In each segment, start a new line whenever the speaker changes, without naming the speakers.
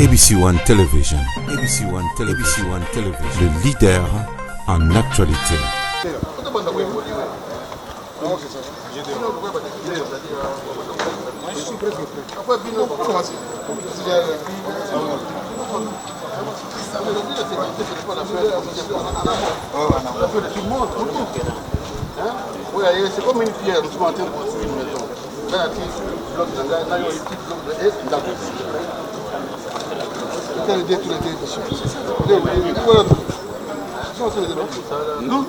ABC One Television. ABC One Television. Le leader en actualité.
C'est comme une pierre, nous sommes en train de construire une maison. Non.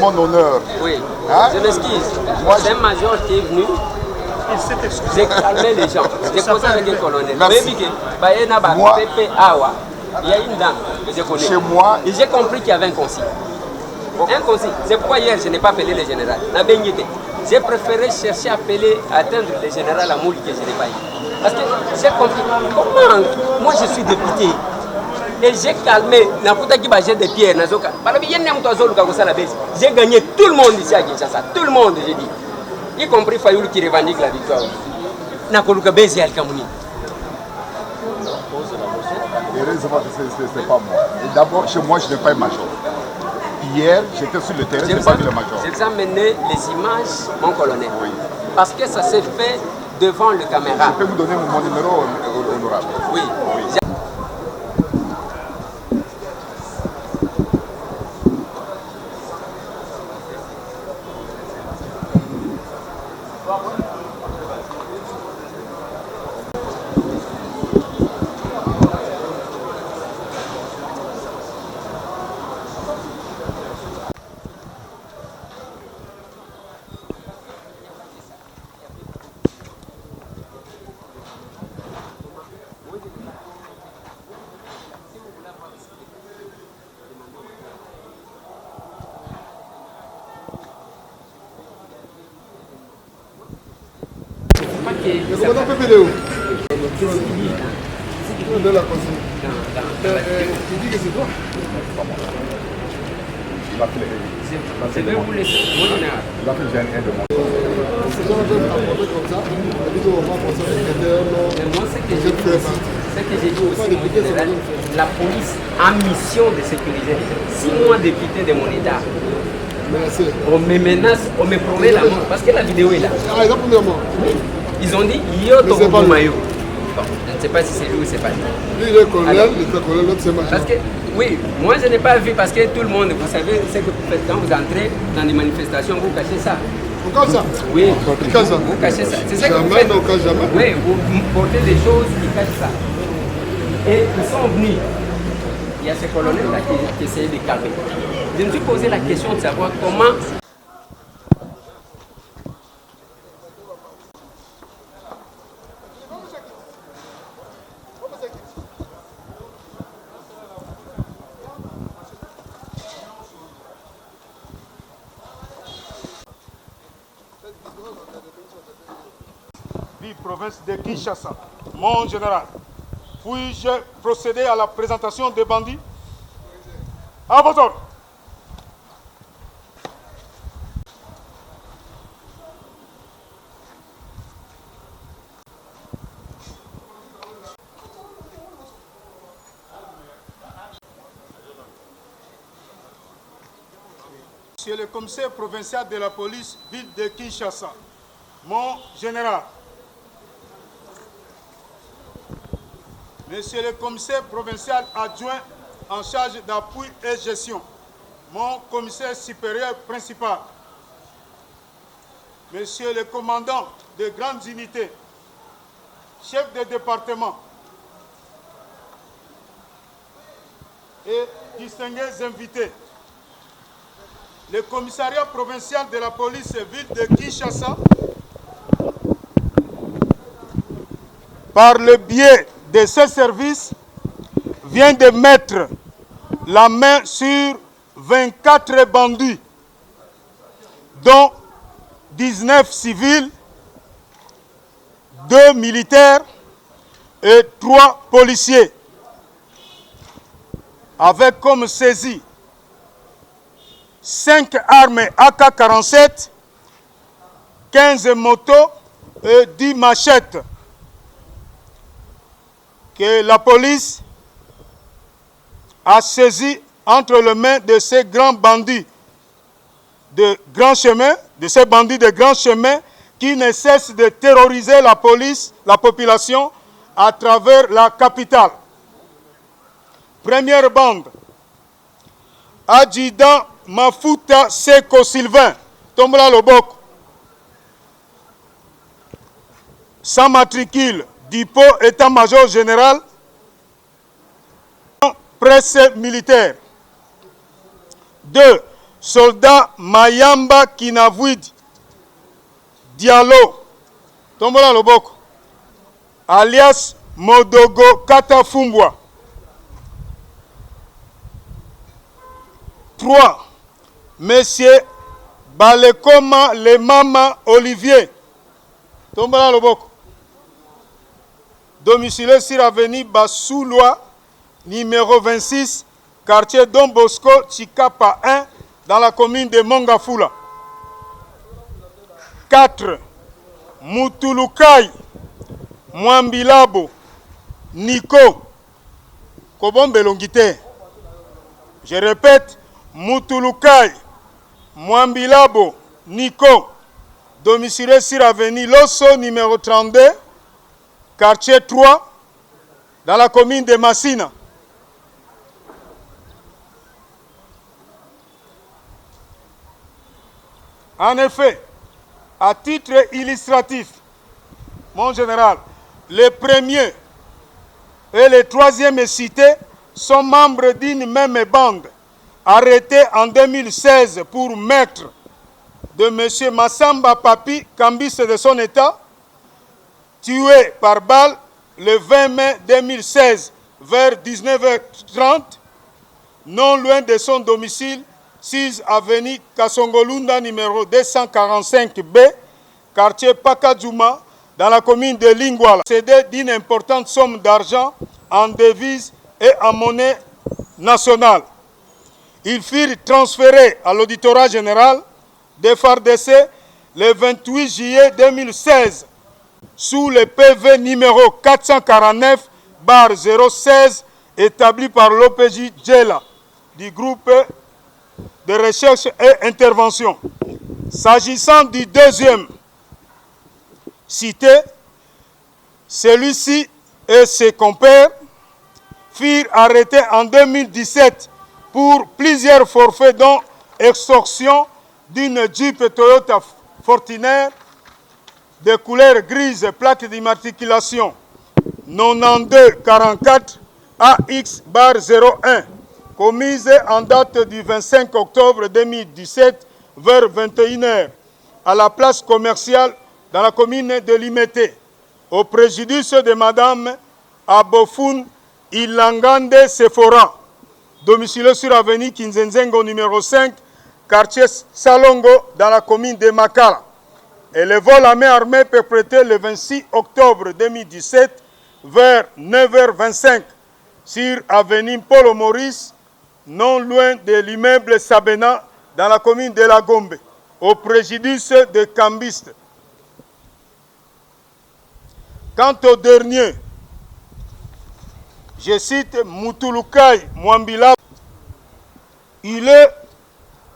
Mon honneur.
Oui, je m'excuse. C'est un major qui est venu. J'ai calmé les gens. J'ai posé avec un colonel.
Merci.
Moi, il y a une dame que je connais.
Chez moi.
Et j'ai compris qu'il y avait un consigne. Un consigne. C'est pourquoi hier je n'ai pas appelé le général. J'ai préféré chercher à appeler, à atteindre le général Amouli que je n'ai pas eu. Parce que j'ai compris. Comment moi je suis député et j'ai calmé j'ai des pierres. J'ai gagné tout le monde ici à Kinshasa. Tout le monde, j'ai dit. Y compris Fayoul qui revendique la victoire.
Heureusement que ce n'est pas moi. D'abord, chez moi, je n'ai pas un major. Hier, j'étais sur le terrain, je n'ai pas vu le major.
J'ai examiné les images, mon colonel.
Oui.
Parce que ça s'est fait devant le caméra.
Je peux vous donner mon numéro honorable.
Oui. Je vais vous laisser.
Il a fait le GN1 de moi.
Moi, ce que j'ai dit aussi, mon général, la police a mission de sécuriser. Si moi, député de mon État, on me menace, on me promet la mort, parce que la vidéo est là. Ils ont dit, Yoto Mayo. Bon, je ne sais pas si c'est lui ou c'est pas lui.
Lui, il est colonel, l'autre c'est major.
Parce que, oui, moi je n'ai pas vu parce que tout le monde, vous savez, ce que vous faites quand vous entrez dans des manifestations, vous cachez ça.
On cache ça?
Oui,
Qui cache ça?
vous cachez ça. C'est ça que vous
Jamais,
faites.
on cache jamais.
Oui, vous portez des choses qui cachent ça. Et ils sont venus. Il y a ce colonel-là qui essayait de calmer. Je me suis posé la question de savoir comment.
Province de Kinshasa, mon général, puis-je procéder à la présentation des bandits? À votre ordre. Monsieur le commissaire provincial de la police ville de Kinshasa, mon général, Monsieur le commissaire provincial adjoint en charge d'appui et gestion, mon commissaire supérieur principal, Monsieur le commandant de grandes unités, chef de département, et distingués invités, le commissariat provincial de la police ville de Kinshasa, par le biais de ses services, vient de mettre la main sur 24 bandits, dont 19 civils, 2 militaires et 3 policiers, avec comme saisie 5 armes AK-47, 15 motos et 10 machettes que la police a saisies entre les mains de ces grands bandits de grand chemin, de ces bandits de grand chemin qui ne cessent de terroriser la police, la population à travers la capitale. Première bande, Adjudant Mafuta Seko Sylvain, Tombola Loboko, sans matricule, Dipo, état-major général, presse militaire. 2. Soldat Mayamba Kinavouid Diallo, Tombola Loboko, alias Modogo Katafumbwa. 3. Monsieur Balekoma Lemama Olivier, Tombola Loboko, domicilié sur avenue Bassoulois, numéro 26, quartier Don Bosco, Chikapa 1, dans la commune de Mongafula. 4. Mutulukai Mwambilabo Nico Kobombe Longite. Je répète, Mutulukai Mwambilabo Nico, domicilié sur avenue Losso, numéro 32, quartier 3, dans la commune de Massina. En effet, à titre illustratif, mon général, les premiers et les troisièmes cités sont membres d'une même bande, arrêtés en 2016 pour meurtre de M. Massamba Papi, cambiste de son état, tué par balle le 20 mai 2016 vers 19h30, non loin de son domicile, 6 avenue Kasongolunda, numéro 245B, quartier Pakadjouma, dans la commune de Lingwala. Cédé d'une importante somme d'argent en devises et en monnaie nationale. Ils furent transférés à l'auditorat général de FARDC le 28 juillet 2016 sous le PV numéro 449/016 établi par l'OPJ Djela du groupe de recherche et intervention. S'agissant du deuxième cité, celui-ci et ses compères furent arrêtés en 2017 pour plusieurs forfaits dont extorsion d'une Jeep Toyota Fortuner de couleur grise, plaque d'immatriculation 9244 AX/01, commise en date du 25 octobre 2017 vers 21h à la place commerciale dans la commune de Limete, au préjudice de Madame Abofoun Ilangande Sephora, domicilié sur avenue Kinzenzengo numéro 5, quartier Salongo, dans la commune de Makala. Et le vol à main armée perpétré le 26 octobre 2017 vers 9h25 sur avenue Polo Maurice, non loin de l'immeuble Sabena, dans la commune de La Gombe, au préjudice des cambistes. Quant au dernier, je cite Mutulukai Mwambila, il est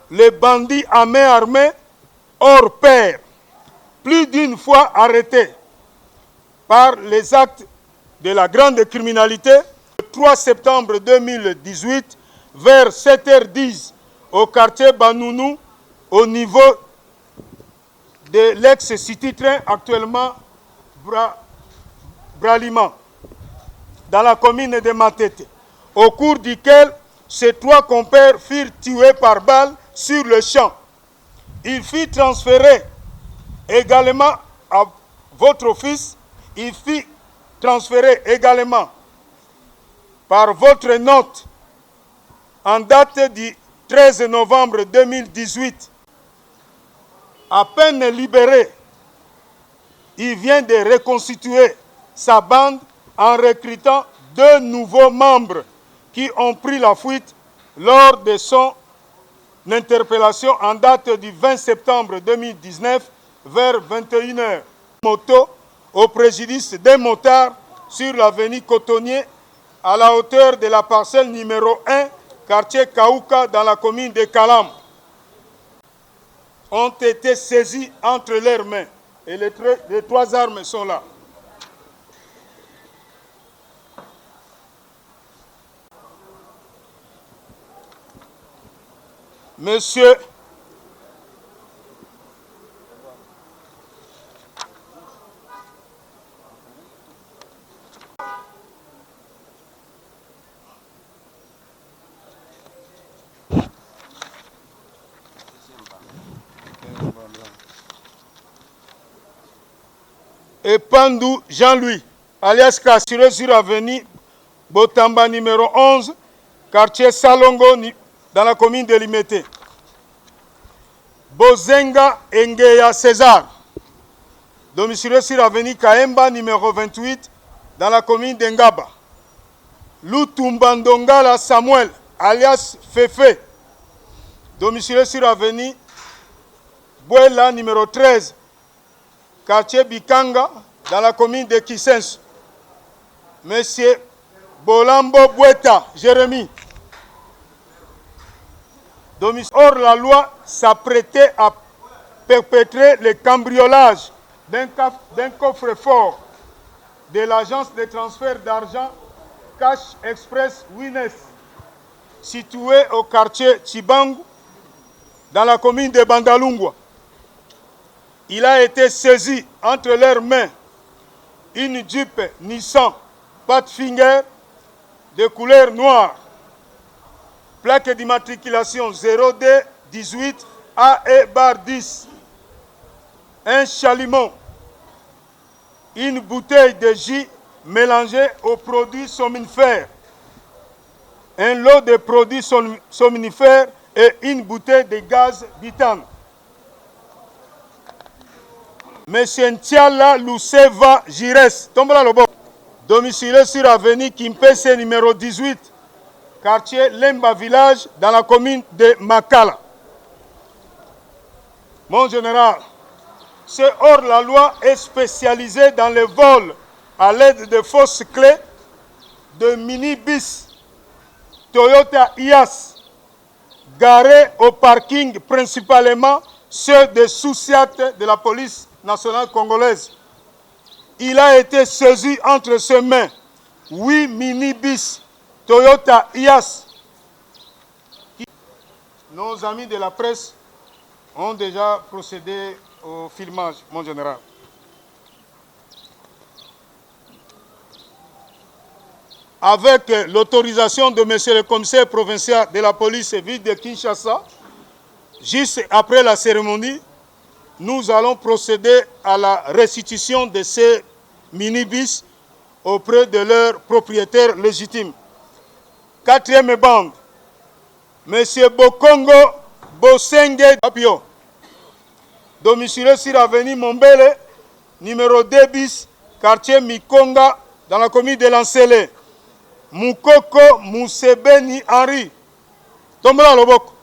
le bandit à main armée hors pair, plus d'une fois arrêté par les actes de la grande criminalité. Le 3 septembre 2018, vers 7h10, au quartier Banounou, au niveau de l'ex-City Train, actuellement Bralima, dans la commune de Matete, au cours duquel Ses 3 compères furent tués par balle sur le champ. Il fut transféré également à votre fils. Il fut transféré également par votre note en date du 13 novembre 2018. À peine libéré, il vient de reconstituer sa bande en recrutant 2 nouveaux membres qui ont pris la fuite lors de son interpellation en date du 20 septembre 2019 vers 21h. Moto au préjudice des motards sur l'avenue Cotonnier à la hauteur de la parcelle numéro 1, quartier Kaouka dans la commune de Kalam, ont été saisis entre leurs mains. Et les 3 armes sont là. Monsieur Epandou Jean-Louis, alias Kassiré sur avenue Botamba numéro 11, quartier Salongo, dans la commune de Limete. Bozenga Engeya César, domicilié sur avenue Kaemba numéro 28, dans la commune d'Engaba. Lutumbandongala Samuel, alias Fefe, domicilié sur avenue Bouela numéro 13, quartier Bikanga, dans la commune de Kisens. Monsieur Bolambo Boueta, Jérémy, hors la loi, s'apprêtait à perpétrer le cambriolage d'un coffre-fort de l'agence de transfert d'argent Cash Express Wines, situé au quartier Chibangu, dans la commune de Bandalungwa. Il a été saisi entre leurs mains une Jeep Nissan Pathfinder de couleur noire, plaque d'immatriculation 0D 18 AE-10, un chalumeau, une bouteille de jus mélangée aux produits somnifères, un lot de produits somnifères et une bouteille de gaz butane. Monsieur Ntiala Luceva Jires, domicilié sur avenue Kimpese numéro 18, quartier Lemba Village, dans la commune de Makala. Mon général, ce hors-la-loi est spécialisé dans le vol à l'aide de fausses clés de minibus Toyota IAS, garés au parking principalement ceux des sous-SIAT de la police nationale congolaise. Il a été saisi entre ses mains 8 minibus Toyota IAS. Nos amis de la presse ont déjà procédé au filmage, mon général. Avec l'autorisation de M. le commissaire provincial de la police ville de Kinshasa, juste après la cérémonie, nous allons procéder à la restitution de ces minibus auprès de leurs propriétaires légitimes. 4e bande, M. Bokongo Bosenge Apio, domicilié sur l'avenue Mombele, numéro 2 bis, quartier Mikonga, dans la commune de Lancele. Moukoko Moussebeni Henri, Tombra Loboko,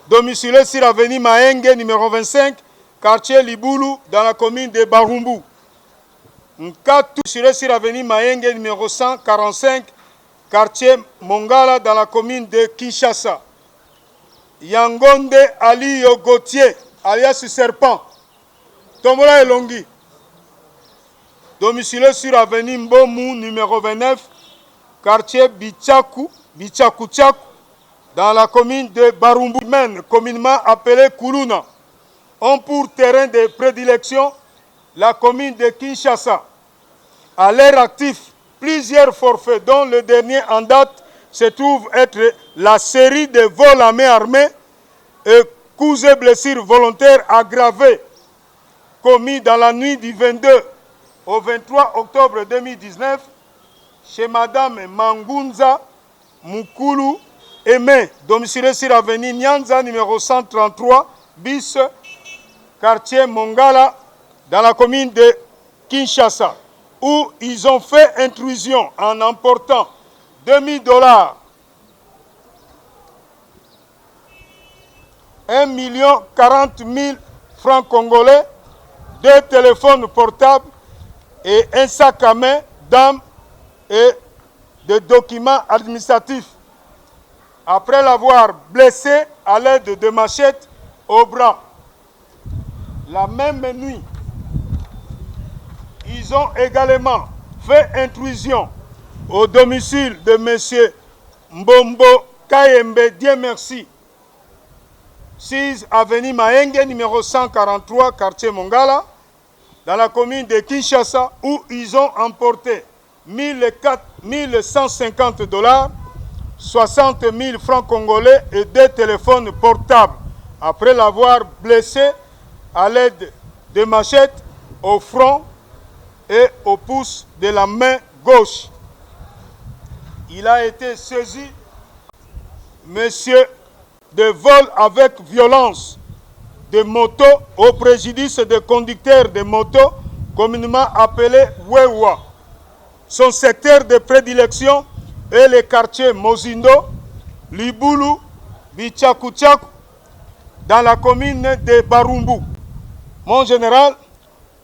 domicilié sur l'avenue Maenge, numéro 25, quartier Liboulou, dans la commune de Barumbu. Nkatu, domicilié sur l'avenue Maenge, numéro 145, quartier Mongala, dans la commune de Kinshasa. Yangonde Ali Gauthier, alias Serpent, Tombra Elongi, domicilié sur l'avenue Mbomu, numéro 29, quartier Bichaku, dans la commune de Barumbu, communément appelé Kuluna, ont pour terrain de prédilection la commune de Kinshasa. À l'air actif, plusieurs forfaits, dont le dernier en date se trouve être la série de vols à main armée et coups et blessures volontaires aggravés commis dans la nuit du 22 au 23 octobre 2019 chez Madame Mangunza Mukulu Aimé, domicilié sur l'avenue Nyanza numéro 133 bis, quartier Mongala, dans la commune de Kinshasa, où ils ont fait intrusion en emportant $2000, 1 040 000 francs congolais, 2 téléphones portables et un sac à main d'armes et de documents administratifs. Après l'avoir blessé à l'aide de machettes au bras. La même nuit, ils ont également fait intrusion au domicile de M. Mbombo Kayembe, Dieu merci, 6 avenue Maenge, numéro 143, quartier Mongala, dans la commune de Kinshasa, où ils ont emporté $1,150, 60 000 francs congolais et 2 téléphones portables, après l'avoir blessé à l'aide de machettes au front et au pouce de la main gauche. Il a été saisi, monsieur, de vol avec violence de moto au préjudice des conducteurs de moto, communément appelé Wewa. Son secteur de prédilection est les quartiers Mozindo, Libulu, Bichakuchaku, dans la commune de Barumbu. Mon général,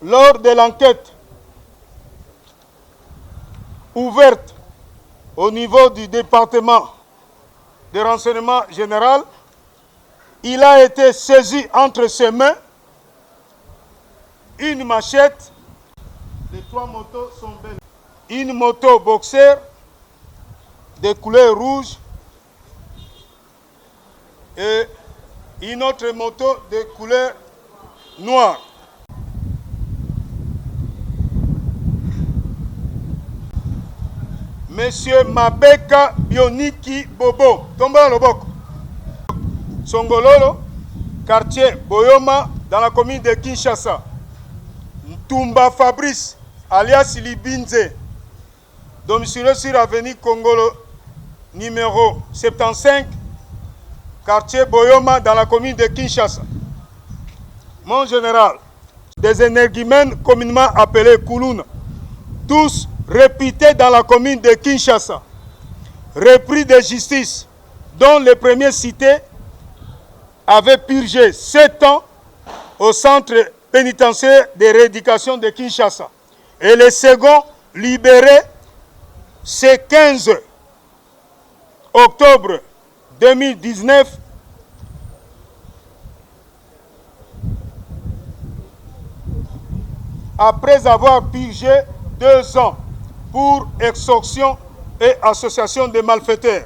lors de l'enquête ouverte au niveau du département de renseignement général, il a été saisi entre ses mains une machette, les 3 motos sont belles, une moto boxer de couleur rouge et une autre moto de couleur noire. Monsieur Mabeka Bioniki Bobo, Tomba Loboko, Songololo, quartier Boyoma, dans la commune de Kinshasa. Ntumba Fabrice, alias Libinze, domicilié sur l'avenue Congolo, numéro 75, quartier Boyoma, dans la commune de Kinshasa. Mon général, des énergumènes communément appelés Koulouna, tous réputés dans la commune de Kinshasa, repris de justice, dont le premier cité avait purgé 7 ans au centre pénitentiaire de rééducation de Kinshasa. Et le second libéré ce 15 octobre 2019 après avoir purgé 2 ans pour extorsion et association de malfaiteurs.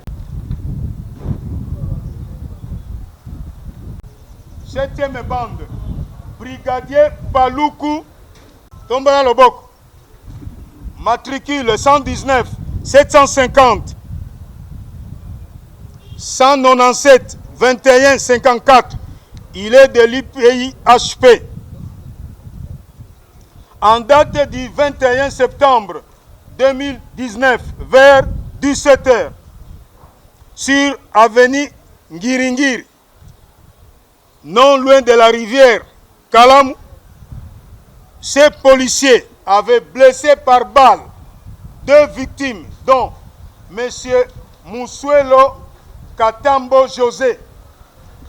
7e bande, brigadier Paluku Tombala Loboko, matricule 119 750 197 21 54, il est de l'IPI-HP. En date du 21 septembre 2019, vers 17 h, sur avenue Ngiringiri, non loin de la rivière Kalam, ces policiers avaient blessé par balle 2 victimes, dont M. Moussuelo Katambo José,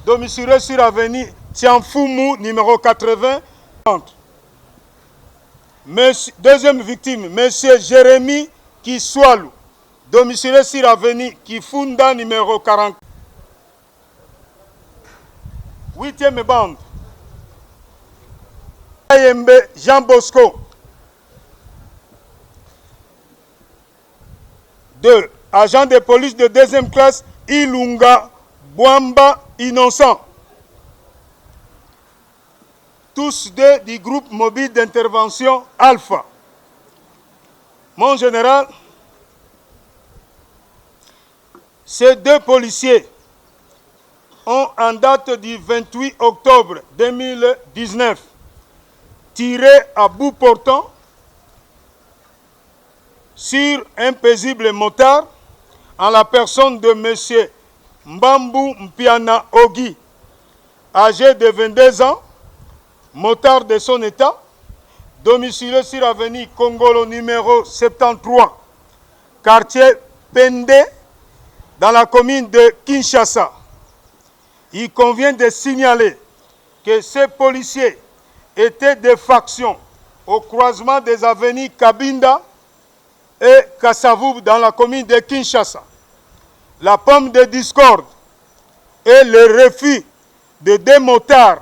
domicilié sur l'avenue Tianfumu, numéro 80. Deuxième victime, M. Jérémy Kiswalu, domicilié sur l'avenue Kifunda, numéro 40. 8e bande, Kayembe Jean Bosco. 2. Agent de police de 2e classe, Ilunga Bwamba Innocent. Tous 2 du groupe mobile d'intervention Alpha. Mon général, Ces deux policiers ont, en date du 28 octobre 2019, tiré à bout portant sur un paisible motard en la personne de M. Mbambu Mpiana Ogi, âgé de 22 ans, motard de son état, domicilié sur l'avenue Congolo numéro 73, quartier Pende, dans la commune de Kinshasa. Il convient de signaler que ces policiers étaient de faction au croisement des avenues Kabinda et Kasavubu dans la commune de Kinshasa. La pomme de discorde et le refus de deux motards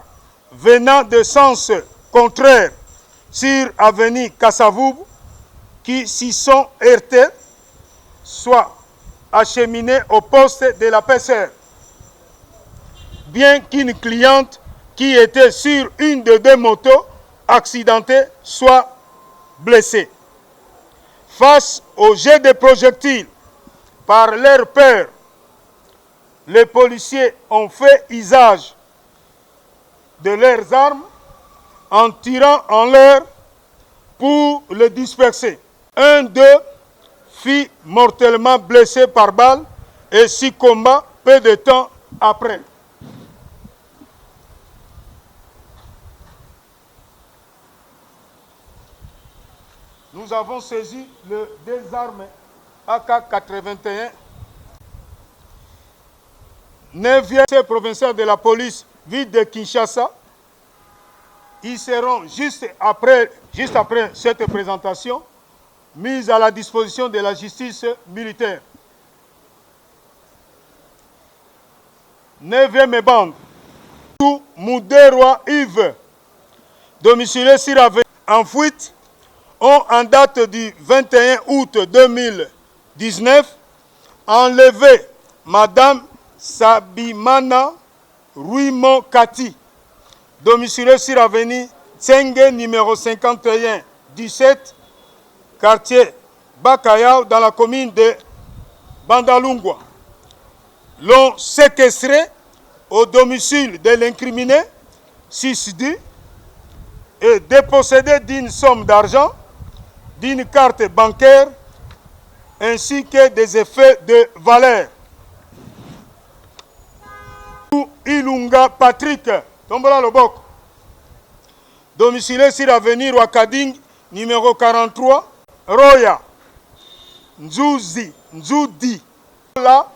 venant de sens contraire sur avenue Kasavubu qui s'y sont heurtés, soit acheminés au poste de la PCR, bien qu'une cliente qui était sur une de deux motos accidentées soit blessée. Face au jet de projectiles par leur père, les policiers ont fait usage de leurs armes en tirant en l'air pour le disperser. Un d'eux fut mortellement blessé par balle et succomba peu de temps après. Nous avons saisi deux armes AK-81, 9e provincial de la police ville de Kinshasa. Ils seront juste après cette présentation mis à la disposition de la justice militaire. 9e bande, Mouderwa Yves, domicilié sur la en fuite, ont en date du 21 août 2019 enlevé Madame Sabimana Ruimo Kati, domiciliée sur l'avenue Tsenge numéro 51 17, quartier Bakayao dans la commune de Bandalungwa. L'ont séquestré au domicile de l'incriminé Sisdi et dépossédé d'une somme d'argent, d'une carte bancaire ainsi que des effets de valeur. Ilunga Patrick, Tombola Lobok, domicilié sur l'avenue Wakading, numéro 43, Roya, Nzoudi, la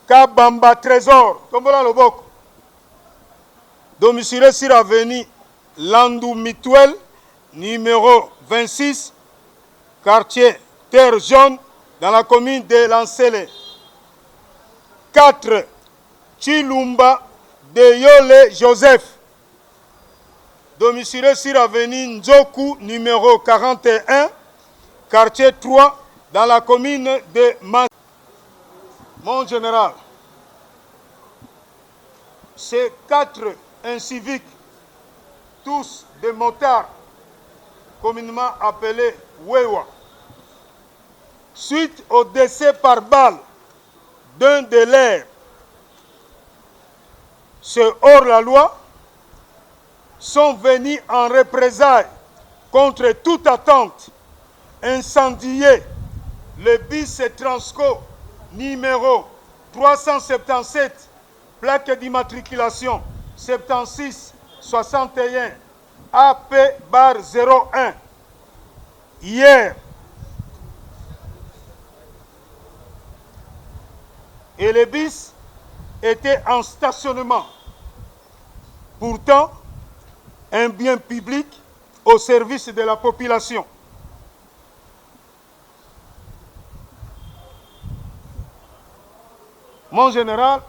Kabamba Trésor, Tombola Lobok, domicilié sur l'avenue Landou Mituel, numéro 26, quartier Terre Jaune, dans la commune de Lancele. 4. Chilumba de Yole Joseph, domicilié sur l'avenue Nzoku, numéro 41, quartier 3, dans la commune de Mon général, ces 4 inciviques, tous des motards, communément appelés Wewa, suite au décès par balle d'un de leurs, ceux hors la loi, sont venus en représailles contre toute attente incendier le bus Transco numéro 377, plaque d'immatriculation 76 61 AP-01 hier. Et le bus était en stationnement. Pourtant, un bien public au service de la population. Mon général,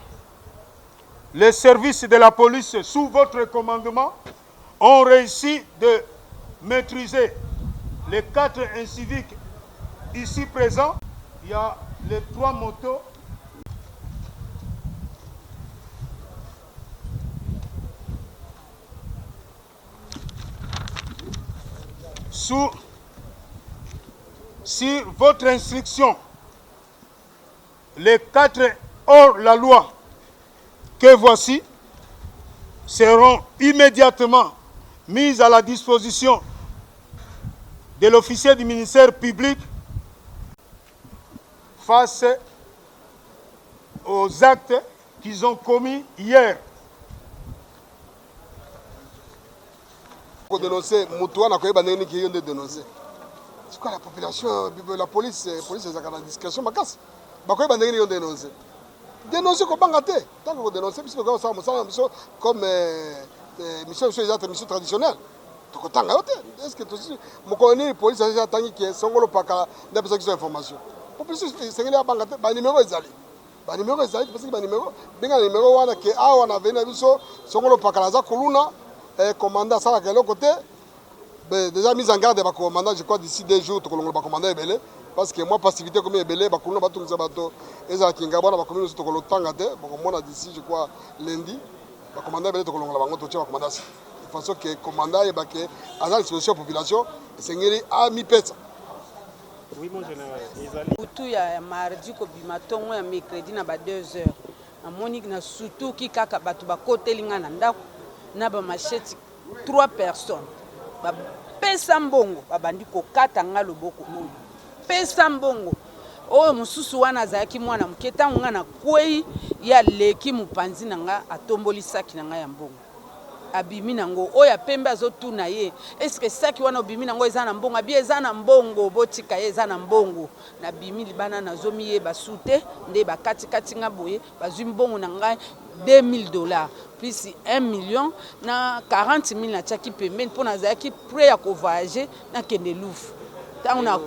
les services de la police sous votre commandement ont réussi de maîtriser les 4 inciviques ici présents. Il y a les 3 motos. Sur votre instruction, les 4 hors la loi que voici seront immédiatement mis à la disposition de l'officier du ministère public face aux actes qu'ils ont commis hier.
Pour dénoncer, Moutouana, qui est dénoncé. C'est quoi la population, la police est à la discrétion, ma casse. Pourquoi ils ont dénoncé? Dénoncer comme bangaté. Tant que vous dénoncez, comme mission traditionnelle. Est-ce que mon colonel de police a attendu que son gros paca n'a pas besoin d'informations? Pour plus, c'est un bangaté, un numéro est allé. Un numéro est allé, parce que un numéro, bien un numéro, on a que on a venu à son gros paca, la Kuluna, commandant ça à quel côté. Déjà mis en garde, le commandant, je crois d'ici 2 jours, le commandant est belé. Parce que moi, passivité comme il est belé, le bateau, et ça qui est gabon, le commandant, le temps à terre, moi, d'ici, je crois, lundi, le commandant est belé, le commandant. De façon que le commandant est baqué, à la disposition de la population, c'est un mi-pète.
Oui, mon général.
Surtout, il y a mardi, il y a mercredi, il y a 2 heures. Il y a surtout qui a côté na ba machete 3 personnes. Pesa mbongo babandi kokata nga loboko oyo. Pesa mbongo oyo mususu wana azaki mwana muketa nga na kwei ya leki mupanzi nanga atomboli saki nanga ya mbongo. Abimi nango oya pembe azotuna ye. Est-ce que saki wana obimi nango eza na mbongo abi eza na mbongo botika ye eza na mbongo na bimi libana nazomi ye basute nde bakati kati nga boye bazwi mbongo nanga $2,000 plus 1 million na 40 000 na tchaki pembeni pour nazaki prêt à voyager na kende Louvre. Tanguna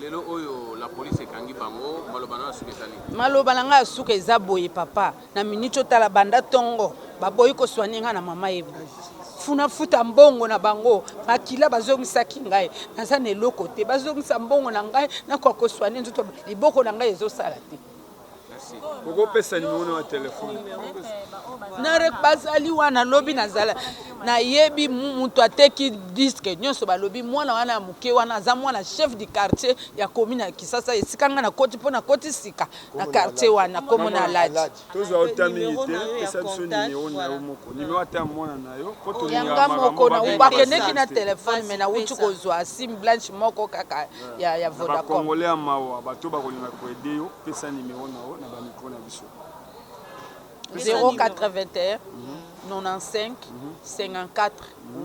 lelo oyo la police ekangi bango malobana suka ezali.
Malobana nga suka eza boye papa na minute tala banda tongo baboyi ko soigner na mama yebu. Funa futa mbongo na bango makila bazongisaki ngai naza na eloko te bazongisa mbongo na ngai na kwa ko soigner nzoto liboko na ngai ezosala te.
Pourquoi pesa numéro de téléphone?
Na bazali wana lobi nazala na yebi mutu ateki disque nyonso balobi mwana wana muke wana za mwana chef du quartier ya commune ya Kisasa esikanga na koti pona koti sika na quartier wana komo na laji
toza otamite pesa biso numéro na yo moko numéro ata mwana na yo poto
yanga moko na ubakendeki na telefone me na uti kozwa sim blanche moko kaka ya Vodacom
congolais mawa bato bakolinga ko aider yo pesa numéro na yo na ba micro na biso
081 95 54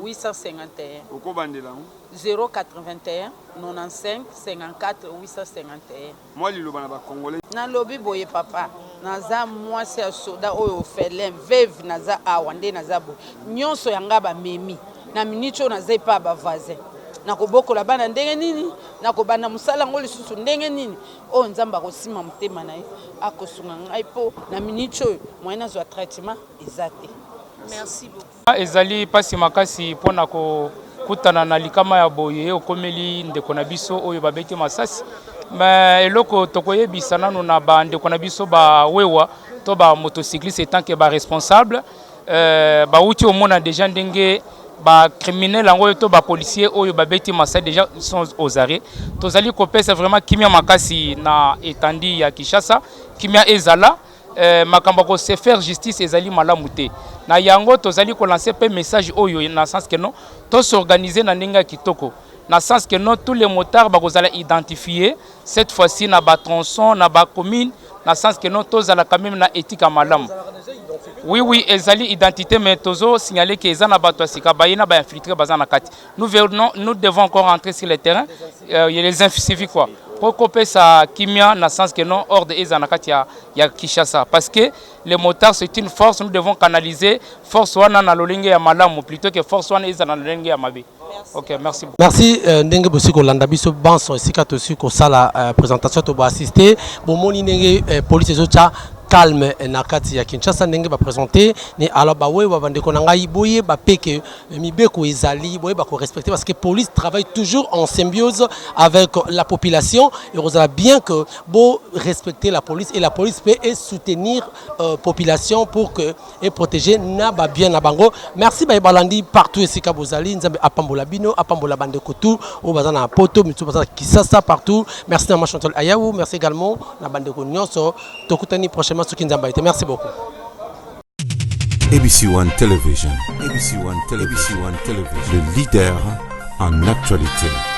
851
okobandela
081 95 54 851
moi liloba na ba congolais
na lobi boye papa naza mwasi ya soda oyo felem veve naza awa nde naza boye nyonso yanga bamemi na minitio naza epa bavasin nakobokola bana ndenge nini nakobanda musala ngo lisusu ndenge nini o nzamba kosima mutema na ye akosunga ngai po na minitio moyena zwa traitement ezate. Merci beaucoup.
Ezali pasi makasi pona ko kutana na likama ya boye okomeli ndeko na biso oyo babeti masasi mais eloko tokoyebisa nanu na ba ndeko na biso ba wewa to ba motocycliste tant que ba responsable ba uti omona déjà ndenge ba criminel ango to ba policier oyo babeti masasi déjà sont aux arrêts tozali kopesa vraiment kimia makasi na etandi ya Kinshasa kimia ezala makambo ko se faire justice ezali malamu te na yango tozali ko lancer pe message oyo na sens que non to s'organiser na ndenge kitoko na sens que non tous les motards ba kozala identifier cette fois-ci na ba tronçon na ba commune na sens que non tozala quand même na éthique malamu. Oui ezali identité mais tozo signaler que ezana bato asika bayina ba infiltrer bazana kati nous devons encore entrer sur le terrain il y a les infiltrés quoi pour couper sa kimia na sens que non ordre ezana kati ya Kinshasa parce que les motards c'est une force nous devons canaliser force wana na lolenge ya malamu plutôt que force wana ezana na lolenge ya mabe. OK, merci beaucoup.
Merci ndenge bosiko landa biso banso esika tosi ko sala présentation to ba assister bomoni ndenge police ezocha calme na kati ya Kinshasa ndenge ba présenter ni alors ba wewa bandeko na ngai boye ba peke mibeko ezali boye ba ko respecter parce que police travaille toujours en symbiose avec la population et on a bien que beau respecter la police et la police peut soutenir population pour que et protéger na ba bien na bango. Merci ba balandi partout ici kabozali nzambe apambola bino apambola bandeko tout au bazana poto mitu bazana kisasa partout. Merci na Chantal Ayaou, merci également na bandeko nyonso tokutani prochainement sur Kinzamba. Merci beaucoup.
ABC One Television. ABC One Television. Le leader en actualité.